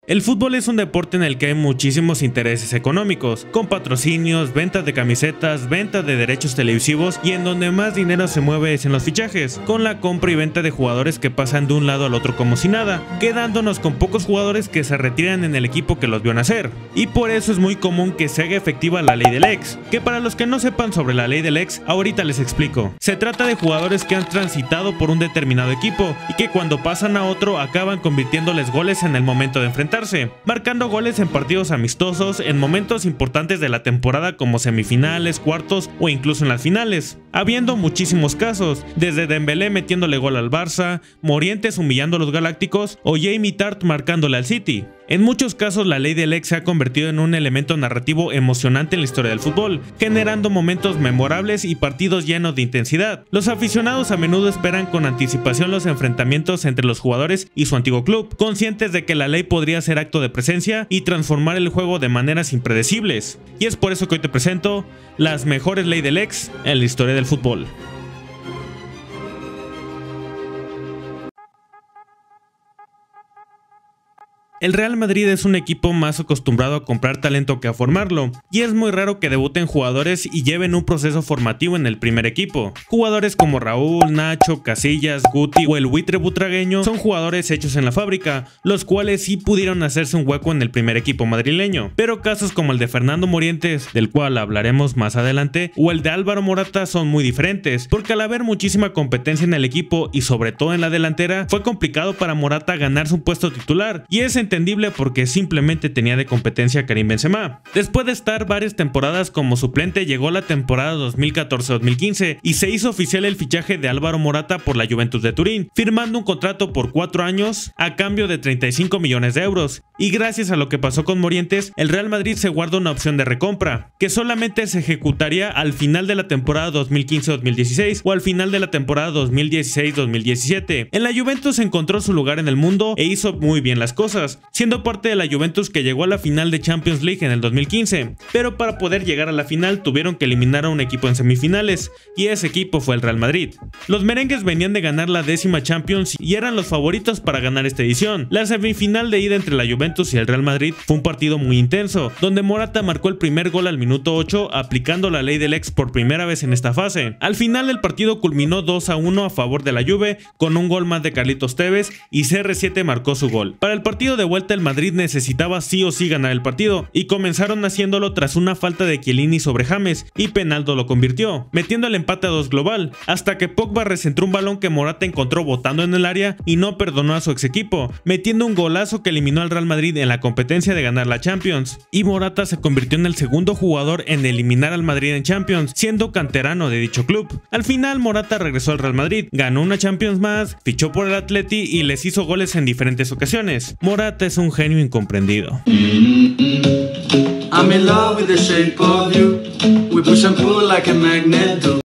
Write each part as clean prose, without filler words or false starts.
El fútbol es un deporte en el que hay muchísimos intereses económicos, con patrocinios, ventas de camisetas, ventas de derechos televisivos y en donde más dinero se mueve es en los fichajes, con la compra y venta de jugadores que pasan de un lado al otro como si nada, quedándonos con pocos jugadores que se retiran en el equipo que los vio nacer. Y por eso es muy común que se haga efectiva la ley del ex, que para los que no sepan sobre la ley del ex, ahorita les explico. Se trata de jugadores que han transitado por un determinado equipo y que cuando pasan a otro acaban convirtiéndoles goles en el momento de enfrentarse, marcando goles en partidos amistosos en momentos importantes de la temporada como semifinales, cuartos o incluso en las finales, habiendo muchísimos casos, desde Dembélé metiéndole gol al Barça, Morientes humillando a los Galácticos o Jamie Tart marcándole al City. En muchos casos la ley del ex se ha convertido en un elemento narrativo emocionante en la historia del fútbol, generando momentos memorables y partidos llenos de intensidad. Los aficionados a menudo esperan con anticipación los enfrentamientos entre los jugadores y su antiguo club, conscientes de que la ley podría ser acto de presencia y transformar el juego de maneras impredecibles. Y es por eso que hoy te presento las mejores ley del ex en la historia del fútbol. El Real Madrid es un equipo más acostumbrado a comprar talento que a formarlo, y es muy raro que debuten jugadores y lleven un proceso formativo en el primer equipo. Jugadores como Raúl, Nacho, Casillas, Guti o el buitre butragueño son jugadores hechos en la fábrica, los cuales sí pudieron hacerse un hueco en el primer equipo madrileño. Pero casos como el de Fernando Morientes, del cual hablaremos más adelante, o el de Álvaro Morata son muy diferentes, porque al haber muchísima competencia en el equipo y sobre todo en la delantera, fue complicado para Morata ganarse un puesto titular, y es entendible porque simplemente tenía de competencia a Karim Benzema. Después de estar varias temporadas como suplente, llegó la temporada 2014-2015 y se hizo oficial el fichaje de Álvaro Morata por la Juventus de Turín, firmando un contrato por 4 años a cambio de 35 millones de euros. Y gracias a lo que pasó con Morientes, el Real Madrid se guarda una opción de recompra, que solamente se ejecutaría al final de la temporada 2015-2016 o al final de la temporada 2016-2017. En la Juventus encontró su lugar en el mundo e hizo muy bien las cosas, siendo parte de la Juventus que llegó a la final de Champions League en el 2015, pero para poder llegar a la final tuvieron que eliminar a un equipo en semifinales, y ese equipo fue el Real Madrid. Los merengues venían de ganar la 10ª Champions y eran los favoritos para ganar esta edición. La semifinal de ida entre la Juventus y el Real Madrid fue un partido muy intenso, donde Morata marcó el primer gol al minuto 8, aplicando la ley del ex por primera vez en esta fase. Al final el partido culminó 2-1 a favor de la Juve, con un gol más de Carlitos Tevez, y CR7 marcó su gol. Para el partido de vuelta el Madrid necesitaba sí o sí ganar el partido, y comenzaron haciéndolo tras una falta de Chiellini sobre James, y Penaldo lo convirtió, metiendo el empate a 2 global, hasta que Pogba recentró un balón que Morata encontró botando en el área y no perdonó a su ex equipo, metiendo un golazo que eliminó al Real Madrid en la competencia de ganar la Champions, y Morata se convirtió en el segundo jugador en eliminar al Madrid en Champions, siendo canterano de dicho club. Al final Morata regresó al Real Madrid, ganó una Champions más, fichó por el Atleti y les hizo goles en diferentes ocasiones. Morata es un genio incomprendido. I'm in love with the shape of you. We push and pull like a magnet do.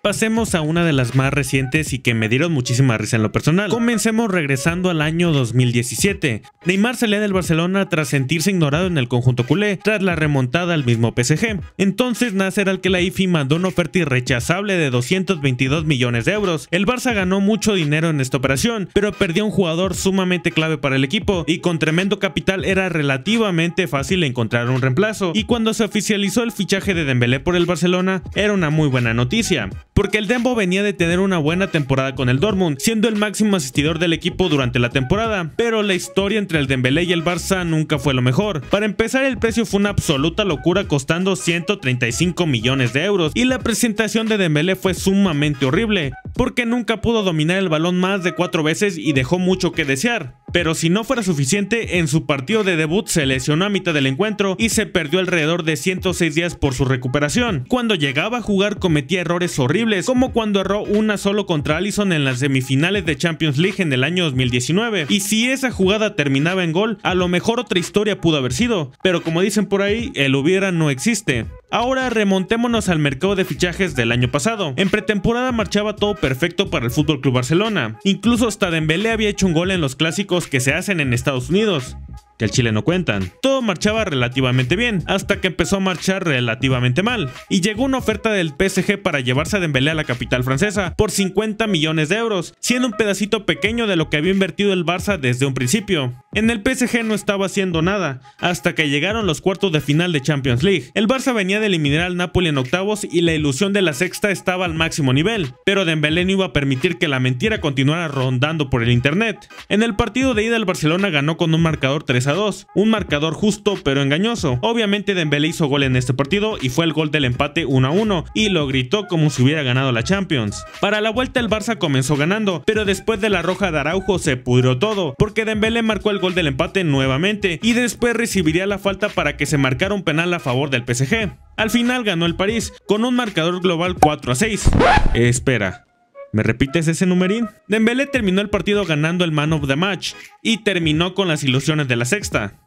Pasemos a una de las más recientes y que me dieron muchísima risa en lo personal. Comencemos regresando al año 2017. Neymar salía del Barcelona tras sentirse ignorado en el conjunto culé, tras la remontada al mismo PSG. Entonces Nasser Al-Khelaifi mandó una oferta irrechazable de 222 millones de euros. El Barça ganó mucho dinero en esta operación, pero perdió un jugador sumamente clave para el equipo, y con tremendo capital era relativamente fácil encontrar un reemplazo. Y cuando se oficializó el fichaje de Dembélé por el Barcelona, era una muy buena noticia, porque el Dembo venía de tener una buena temporada con el Dortmund, siendo el máximo asistidor del equipo durante la temporada, pero la historia entre el Dembélé y el Barça nunca fue lo mejor. Para empezar, el precio fue una absoluta locura, costando 135 millones de euros, y la presentación de Dembélé fue sumamente horrible, porque nunca pudo dominar el balón más de 4 veces y dejó mucho que desear. Pero si no fuera suficiente, en su partido de debut se lesionó a mitad del encuentro y se perdió alrededor de 106 días por su recuperación. Cuando llegaba a jugar cometía errores horribles, como cuando erró una solo contra Alisson en las semifinales de Champions League en el año 2019. Y si esa jugada terminaba en gol, a lo mejor otra historia pudo haber sido, pero como dicen por ahí, el hubiera no existe. Ahora remontémonos al mercado de fichajes del año pasado. En pretemporada marchaba todo perfecto para el FC Barcelona. Incluso hasta Dembélé había hecho un gol en los clásicos que se hacen en Estados Unidos. que al Chile no cuentan. Todo marchaba relativamente bien, hasta que empezó a marchar relativamente mal, y llegó una oferta del PSG para llevarse a Dembélé a la capital francesa por 50 millones de euros, siendo un pedacito pequeño de lo que había invertido el Barça desde un principio. En el PSG no estaba haciendo nada, hasta que llegaron los cuartos de final de Champions League. El Barça venía de eliminar al Napoli en octavos y la ilusión de la sexta estaba al máximo nivel, pero Dembélé no iba a permitir que la mentira continuara rondando por el internet. En el partido de ida el Barcelona ganó con un marcador 3-2, un marcador justo pero engañoso. Obviamente Dembélé hizo gol en este partido y fue el gol del empate 1-1 y lo gritó como si hubiera ganado la Champions. Para la vuelta el Barça comenzó ganando, pero después de la roja de Araujo se pudrió todo, porque Dembélé marcó el gol del empate nuevamente y después recibiría la falta para que se marcara un penal a favor del PSG. Al final ganó el París con un marcador global 4-6. Espera, ¿me repites ese numerín? Dembélé terminó el partido ganando el Man of the Match y terminó con las ilusiones de la sexta,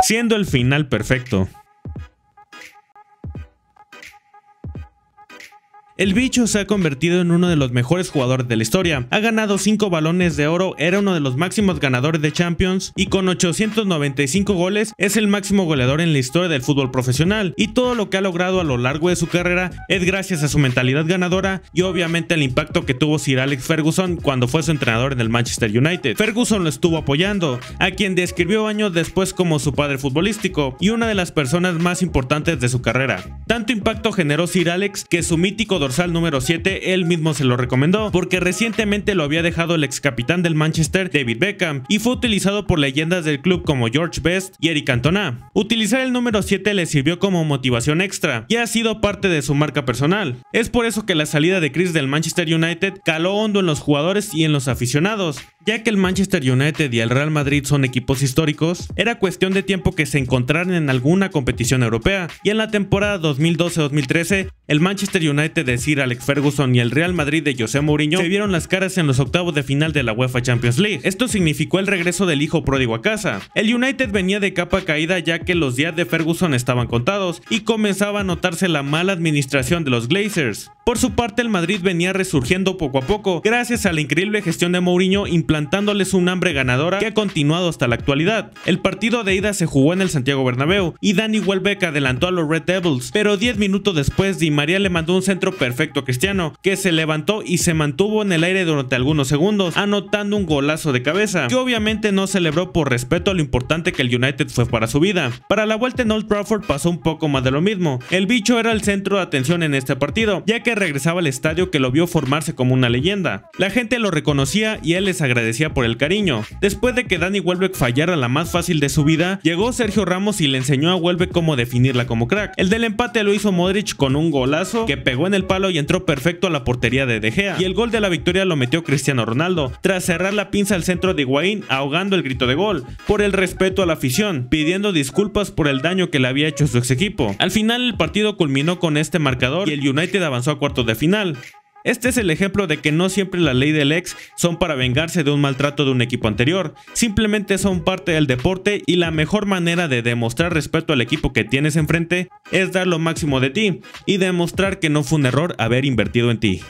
siendo el final perfecto. El bicho se ha convertido en uno de los mejores jugadores de la historia, ha ganado 5 balones de oro, era uno de los máximos ganadores de Champions y con 895 goles es el máximo goleador en la historia del fútbol profesional, y todo lo que ha logrado a lo largo de su carrera es gracias a su mentalidad ganadora y obviamente el impacto que tuvo Sir Alex Ferguson cuando fue su entrenador en el Manchester United. Ferguson lo estuvo apoyando, a quien describió años después como su padre futbolístico y una de las personas más importantes de su carrera. Tanto impacto generó Sir Alex que su mítico dorsal número 7 él mismo se lo recomendó, porque recientemente lo había dejado el ex capitán del Manchester, David Beckham, y fue utilizado por leyendas del club como George Best y Eric Cantona. Utilizar el número 7 le sirvió como motivación extra y ha sido parte de su marca personal. Es por eso que la salida de Chris del Manchester United caló hondo en los jugadores y en los aficionados. Ya que el Manchester United y el Real Madrid son equipos históricos, era cuestión de tiempo que se encontraran en alguna competición europea, y en la temporada 2012-2013, el Manchester United de Sir Alex Ferguson y el Real Madrid de José Mourinho se vieron las caras en los octavos de final de la UEFA Champions League. Esto significó el regreso del hijo pródigo a casa. El United venía de capa caída ya que los días de Ferguson estaban contados y comenzaba a notarse la mala administración de los Glazers. Por su parte, el Madrid venía resurgiendo poco a poco gracias a la increíble gestión de Mourinho, implantándoles un hambre ganadora que ha continuado hasta la actualidad. El partido de ida se jugó en el Santiago Bernabéu y Danny Welbeck adelantó a los Red Devils, pero 10 minutos después Di María le mandó un centro perfecto a Cristiano, que se levantó y se mantuvo en el aire durante algunos segundos, anotando un golazo de cabeza, que obviamente no celebró por respeto a lo importante que el United fue para su vida. Para la vuelta en Old Trafford pasó un poco más de lo mismo. El bicho era el centro de atención en este partido, ya que regresaba al estadio que lo vio formarse como una leyenda. La gente lo reconocía y él les agradecía por el cariño. Después de que Danny Welbeck fallara la más fácil de su vida, llegó Sergio Ramos y le enseñó a Welbeck cómo definirla como crack. El del empate lo hizo Modric con un golazo que pegó en el palo y entró perfecto a la portería de De Gea, y el gol de la victoria lo metió Cristiano Ronaldo, tras cerrar la pinza al centro de Higuaín, ahogando el grito de gol, por el respeto a la afición, pidiendo disculpas por el daño que le había hecho su ex equipo. Al final el partido culminó con este marcador y el United avanzó a cuartos de final. Este es el ejemplo de que no siempre la ley del ex son para vengarse de un maltrato de un equipo anterior, simplemente son parte del deporte y la mejor manera de demostrar respeto al equipo que tienes enfrente es dar lo máximo de ti y demostrar que no fue un error haber invertido en ti.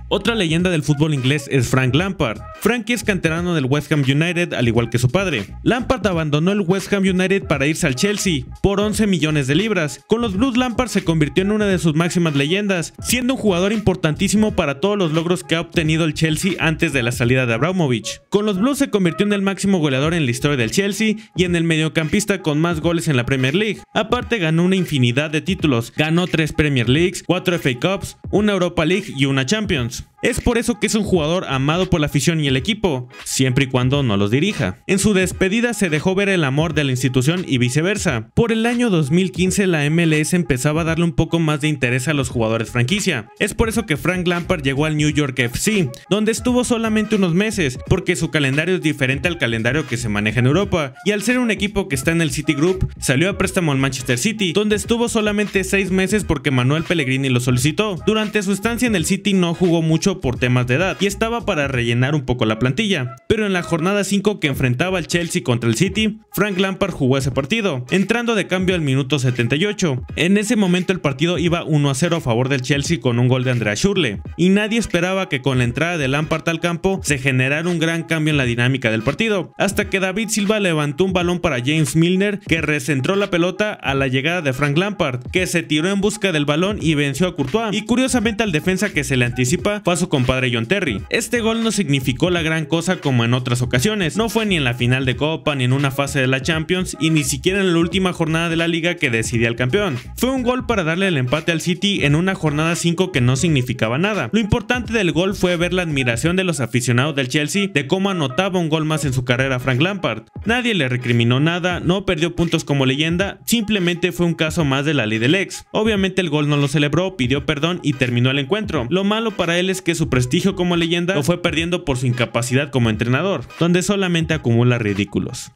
Otra leyenda del fútbol inglés es Frank Lampard. Frankie es canterano del West Ham United al igual que su padre. Lampard abandonó el West Ham United para irse al Chelsea por 11 millones de libras. Con los Blues Lampard se convirtió en una de sus máximas leyendas, siendo un jugador importantísimo para todos los logros que ha obtenido el Chelsea antes de la salida de Abramovich. Con los Blues se convirtió en el máximo goleador en la historia del Chelsea y en el mediocampista con más goles en la Premier League. Aparte ganó una infinidad de títulos, ganó 3 Premier Leagues, 4 FA Cups, una Europa League y una Champions. Es por eso que es un jugador amado por la afición y el equipo, siempre y cuando no los dirija. En su despedida se dejó ver el amor de la institución y viceversa. Por el año 2015 la MLS empezaba a darle un poco más de interés a los jugadores franquicia. Es por eso que Frank Lampard llegó al New York FC, donde estuvo solamente unos meses, porque su calendario es diferente al calendario que se maneja en Europa, y al ser un equipo que está en el City Group, salió a préstamo al Manchester City, donde estuvo solamente 6 meses porque Manuel Pellegrini lo solicitó. Durante su estancia en el City no jugó mucho mucho por temas de edad y estaba para rellenar un poco la plantilla, pero en la jornada 5 que enfrentaba al Chelsea contra el City, Frank Lampard jugó ese partido, entrando de cambio al minuto 78. En ese momento el partido iba 1-0 a favor del Chelsea con un gol de Andrea Schürrle, y nadie esperaba que con la entrada de Lampard al campo se generara un gran cambio en la dinámica del partido, hasta que David Silva levantó un balón para James Milner, que recentró la pelota a la llegada de Frank Lampard, que se tiró en busca del balón y venció a Courtois, y curiosamente al defensa que se le anticipa fue a su compadre John Terry. Este gol no significó la gran cosa como en otras ocasiones, no fue ni en la final de Copa ni en una fase de la Champions y ni siquiera en la última jornada de la Liga que decidía al campeón. Fue un gol para darle el empate al City en una jornada 5 que no significaba nada. Lo importante del gol fue ver la admiración de los aficionados del Chelsea de cómo anotaba un gol más en su carrera Frank Lampard. Nadie le recriminó nada, no perdió puntos como leyenda, simplemente fue un caso más de la ley del ex. Obviamente el gol no lo celebró, pidió perdón y terminó el encuentro. Lo malo para él es que su prestigio como leyenda lo fue perdiendo por su incapacidad como entrenador, donde solamente acumula ridículos.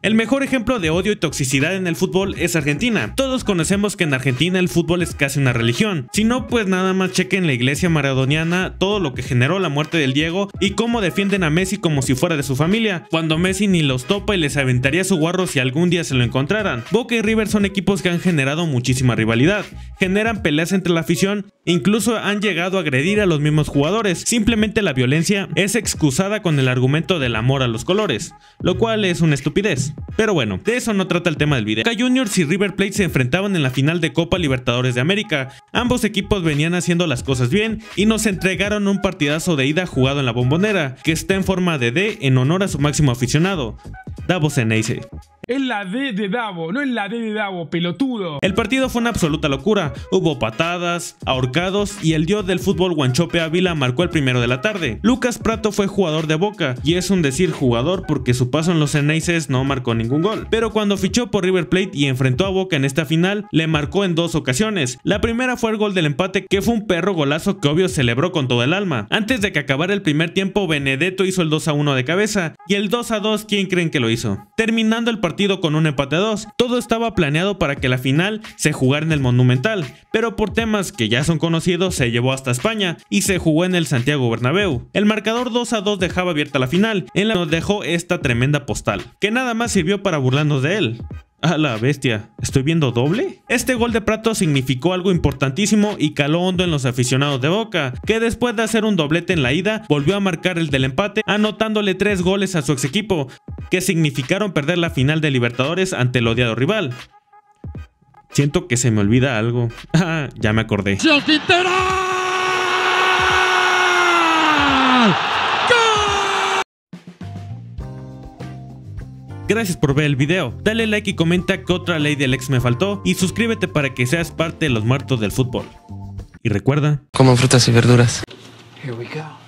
El mejor ejemplo de odio y toxicidad en el fútbol es Argentina. Todos conocemos que en Argentina el fútbol es casi una religión. Si no, pues nada más chequen la iglesia maradoniana, todo lo que generó la muerte del Diego y cómo defienden a Messi como si fuera de su familia, cuando Messi ni los topa y les aventaría su guarro si algún día se lo encontraran. Boca y River son equipos que han generado muchísima rivalidad, generan peleas entre la afición, incluso han llegado a agredir a los mismos jugadores. Simplemente la violencia es excusada con el argumento del amor a los colores, lo cual es una estupidez. Pero bueno, de eso no trata el tema del video. Boca Juniors y River Plate se enfrentaban en la final de Copa Libertadores de América. Ambos equipos venían haciendo las cosas bien y nos entregaron un partidazo de ida jugado en la Bombonera, que está en forma de D en honor a su máximo aficionado, Davo Ceneice. Es la D de Davo, no es la D de Davo, pelotudo. El partido fue una absoluta locura, hubo patadas, ahorcados y el dios del fútbol Guanchope Ávila marcó el primero de la tarde. Lucas Pratto fue jugador de Boca, y es un decir jugador porque su paso en los Ceneices no marcó ningún gol, pero cuando fichó por River Plate y enfrentó a Boca en esta final, le marcó en dos ocasiones. La primera fue el gol del empate, que fue un perro golazo que obvio celebró con todo el alma. Antes de que acabara el primer tiempo, Benedetto hizo el 2-1 de cabeza, y el 2-2, ¿quién creen que lo hizo? Terminando el partido con un empate a 2. Todo estaba planeado para que la final se jugara en el Monumental, pero por temas que ya son conocidos se llevó hasta España y se jugó en el Santiago Bernabéu. El marcador 2-2 dejaba abierta la final, en la que nos dejó esta tremenda postal, que nada más sirvió para burlarnos de él. ¡A la bestia! ¿Estoy viendo doble? Este gol de Pratto significó algo importantísimo y caló hondo en los aficionados de Boca, que después de hacer un doblete en la ida, volvió a marcar el del empate, anotándole 3 goles a su ex equipo, que significaron perder la final de Libertadores ante el odiado rival. Siento que se me olvida algo. Ah, ya me acordé. Gracias por ver el video, dale like y comenta qué otra ley del ex me faltó y suscríbete para que seas parte de los muertos del fútbol. Y recuerda, coman frutas y verduras. Here we go.